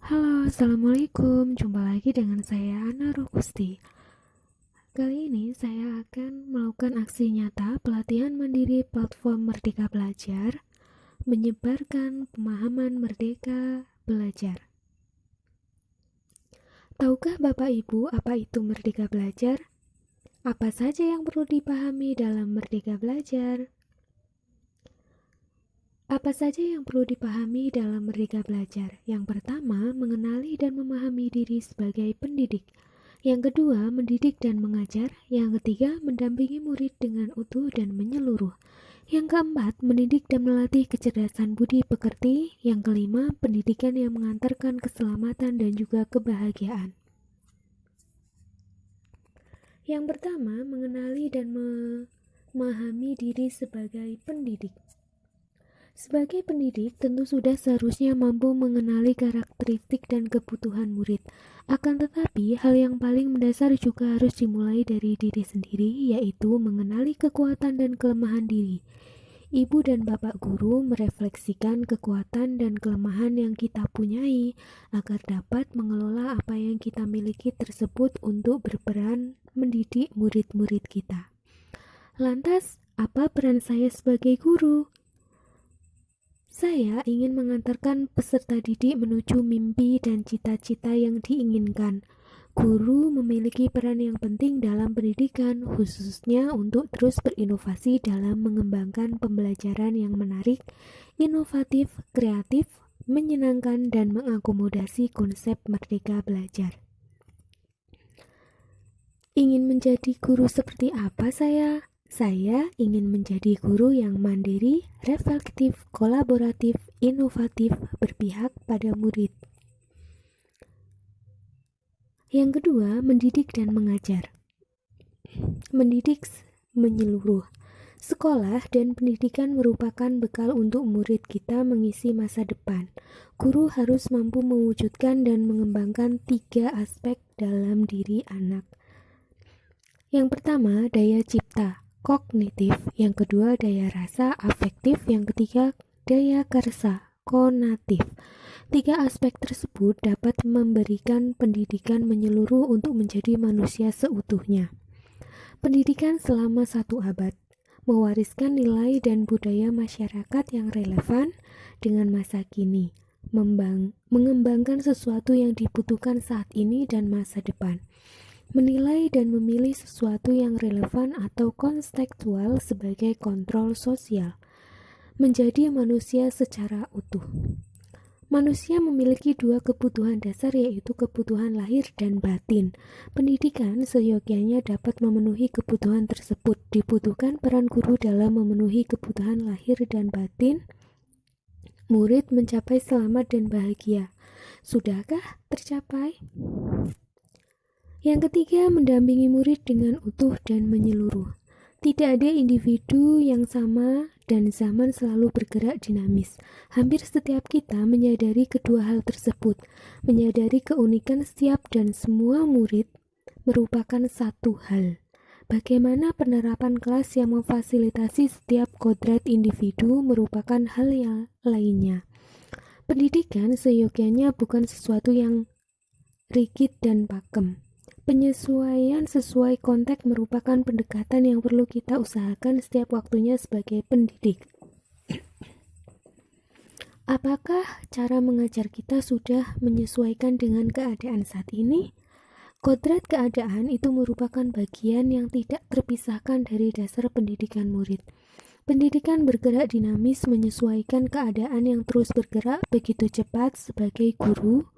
Halo, Assalamualaikum. Jumpa lagi dengan saya, Ana Rokusti. Kali ini saya akan melakukan aksi nyata pelatihan mandiri platform Merdeka Belajar, menyebarkan pemahaman Merdeka Belajar. Tahukah Bapak Ibu apa itu Merdeka Belajar? Apa saja yang perlu dipahami dalam Merdeka Belajar? Apa saja yang perlu dipahami dalam Merdeka Belajar? Yang pertama, mengenali dan memahami diri sebagai pendidik. Yang kedua, mendidik dan mengajar. Yang ketiga, mendampingi murid dengan utuh dan menyeluruh. Yang keempat, mendidik dan melatih kecerdasan budi pekerti. Yang kelima, pendidikan yang mengantarkan keselamatan dan juga kebahagiaan. Yang pertama, mengenali dan memahami diri sebagai pendidik. Sebagai pendidik, tentu sudah seharusnya mampu mengenali karakteristik dan kebutuhan murid. Akan tetapi, hal yang paling mendasar juga harus dimulai dari diri sendiri, yaitu mengenali kekuatan dan kelemahan diri. Ibu dan bapak guru merefleksikan kekuatan dan kelemahan yang kita punyai agar dapat mengelola apa yang kita miliki tersebut untuk berperan mendidik murid-murid kita. Lantas, apa peran saya sebagai guru? Saya ingin mengantarkan peserta didik menuju mimpi dan cita-cita yang diinginkan. Guru memiliki peran yang penting dalam pendidikan, khususnya untuk terus berinovasi dalam mengembangkan pembelajaran yang menarik, inovatif, kreatif, menyenangkan, dan mengakomodasi konsep merdeka belajar. Ingin menjadi guru seperti apa saya? Saya ingin menjadi guru yang mandiri, reflektif, kolaboratif, inovatif, berpihak pada murid. Yang kedua, mendidik dan mengajar. Mendidik menyeluruh. Sekolah dan pendidikan merupakan bekal untuk murid kita mengisi masa depan. Guru harus mampu mewujudkan dan mengembangkan 3 aspek dalam diri anak. Yang pertama, daya cipta kognitif, yang kedua daya rasa afektif, yang ketiga daya karsa konatif. 3 aspek tersebut dapat memberikan pendidikan menyeluruh untuk menjadi manusia seutuhnya. Pendidikan selama 1 abad mewariskan nilai dan budaya masyarakat yang relevan dengan masa kini, mengembangkan sesuatu yang dibutuhkan saat ini dan masa depan. Menilai dan memilih sesuatu yang relevan atau kontekstual sebagai kontrol sosial. Menjadi manusia secara utuh. Manusia memiliki 2 kebutuhan dasar, yaitu kebutuhan lahir dan batin. Pendidikan seyogyanya dapat memenuhi kebutuhan tersebut. Dibutuhkan peran guru dalam memenuhi kebutuhan lahir dan batin. Murid mencapai selamat dan bahagia. Sudahkah tercapai? Yang ketiga, mendampingi murid dengan utuh dan menyeluruh. Tidak ada individu yang sama dan zaman selalu bergerak dinamis. Hampir setiap kita menyadari kedua hal tersebut. Menyadari keunikan setiap dan semua murid merupakan satu hal. Bagaimana penerapan kelas yang memfasilitasi setiap kodrat individu merupakan hal yang lainnya. Pendidikan seyogyanya bukan sesuatu yang rigid dan pakem. Penyesuaian sesuai konteks merupakan pendekatan yang perlu kita usahakan setiap waktunya sebagai pendidik. Apakah cara mengajar kita sudah menyesuaikan dengan keadaan saat ini? Kodrat keadaan itu merupakan bagian yang tidak terpisahkan dari dasar pendidikan murid. Pendidikan bergerak dinamis menyesuaikan keadaan yang terus bergerak begitu cepat. Sebagai guru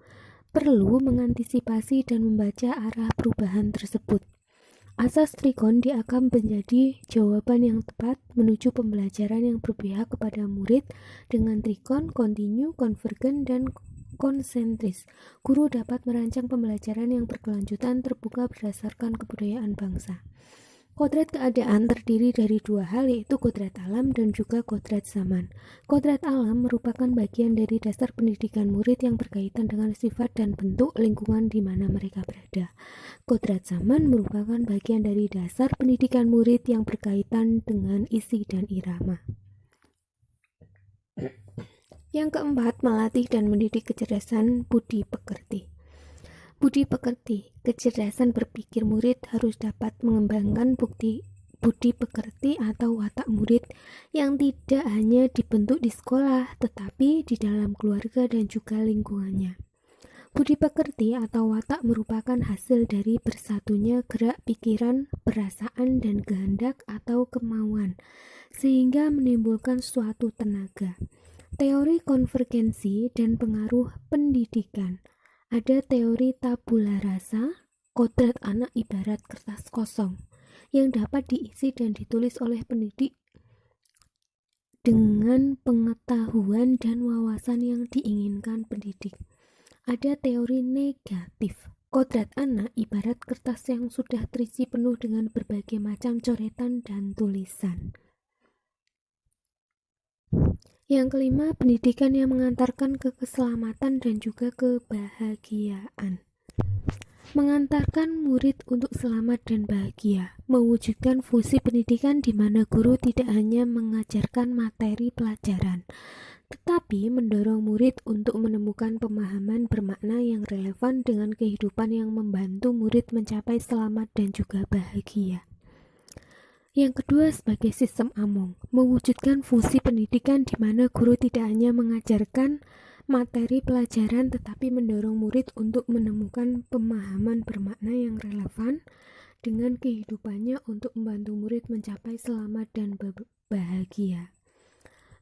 perlu mengantisipasi dan membaca arah perubahan tersebut. Asas trikon diakan menjadi jawaban yang tepat menuju pembelajaran yang berpihak kepada murid dengan trikon, kontinu, konvergen, dan konsentris. Guru dapat merancang pembelajaran yang berkelanjutan terbuka berdasarkan kebudayaan bangsa. Kodrat keadaan terdiri dari 2 hal, yaitu kodrat alam dan juga kodrat zaman. Kodrat alam merupakan bagian dari dasar pendidikan murid yang berkaitan dengan sifat dan bentuk lingkungan di mana mereka berada. Kodrat zaman merupakan bagian dari dasar pendidikan murid yang berkaitan dengan isi dan irama. Yang keempat, melatih dan mendidik kecerdasan budi pekerti. Budi pekerti, kecerdasan berpikir murid harus dapat mengembangkan budi pekerti atau watak murid yang tidak hanya dibentuk di sekolah, tetapi di dalam keluarga dan juga lingkungannya. Budi pekerti atau watak merupakan hasil dari bersatunya gerak pikiran, perasaan, dan kehendak atau kemauan, sehingga menimbulkan suatu tenaga. Teori konvergensi dan pengaruh pendidikan. Ada teori tabula rasa, kodrat anak ibarat kertas kosong, yang dapat diisi dan ditulis oleh pendidik dengan pengetahuan dan wawasan yang diinginkan pendidik. Ada teori negatif. Kodrat anak ibarat kertas yang sudah terisi penuh dengan berbagai macam coretan dan tulisan. Yang kelima, pendidikan yang mengantarkan ke keselamatan dan juga kebahagiaan. Mengantarkan murid untuk selamat dan bahagia, mewujudkan fungsi pendidikan di mana guru tidak hanya mengajarkan materi pelajaran, tetapi mendorong murid untuk menemukan pemahaman bermakna yang relevan dengan kehidupan yang membantu murid mencapai selamat dan juga bahagia. Yang kedua, sebagai sistem among, mewujudkan fungsi pendidikan di mana guru tidak hanya mengajarkan materi pelajaran tetapi mendorong murid untuk menemukan pemahaman bermakna yang relevan dengan kehidupannya untuk membantu murid mencapai selamat dan bahagia.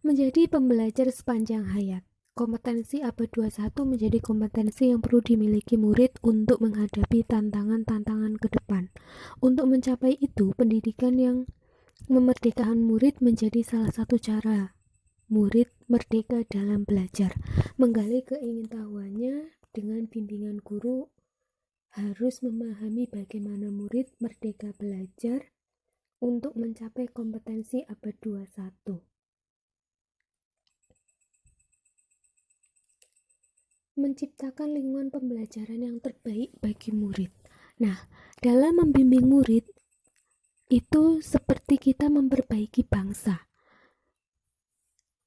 Menjadi pembelajar sepanjang hayat. Kompetensi abad 21 menjadi kompetensi yang perlu dimiliki murid untuk menghadapi tantangan-tantangan ke depan. Untuk mencapai itu, pendidikan yang memerdekakan murid menjadi salah satu cara murid merdeka dalam belajar. Menggali keingintahuannya dengan bimbingan guru, harus memahami bagaimana murid merdeka belajar untuk mencapai kompetensi abad 21. Menciptakan lingkungan pembelajaran yang terbaik bagi murid. Nah, dalam membimbing murid itu seperti kita memperbaiki bangsa.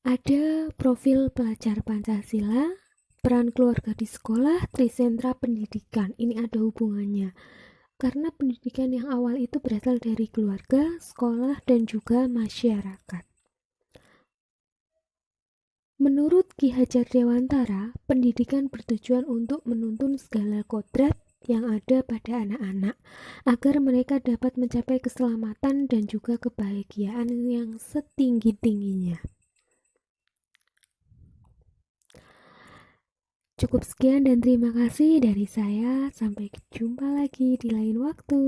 Ada profil pelajar Pancasila, peran keluarga di sekolah, trisentra pendidikan. Ini ada hubungannya. Karena pendidikan yang awal itu berasal dari keluarga, sekolah, dan juga masyarakat. Menurut Ki Hajar Dewantara, pendidikan bertujuan untuk menuntun segala kodrat yang ada pada anak-anak agar mereka dapat mencapai keselamatan dan juga kebahagiaan yang setinggi-tingginya. Cukup sekian dan terima kasih dari saya. Sampai jumpa lagi di lain waktu.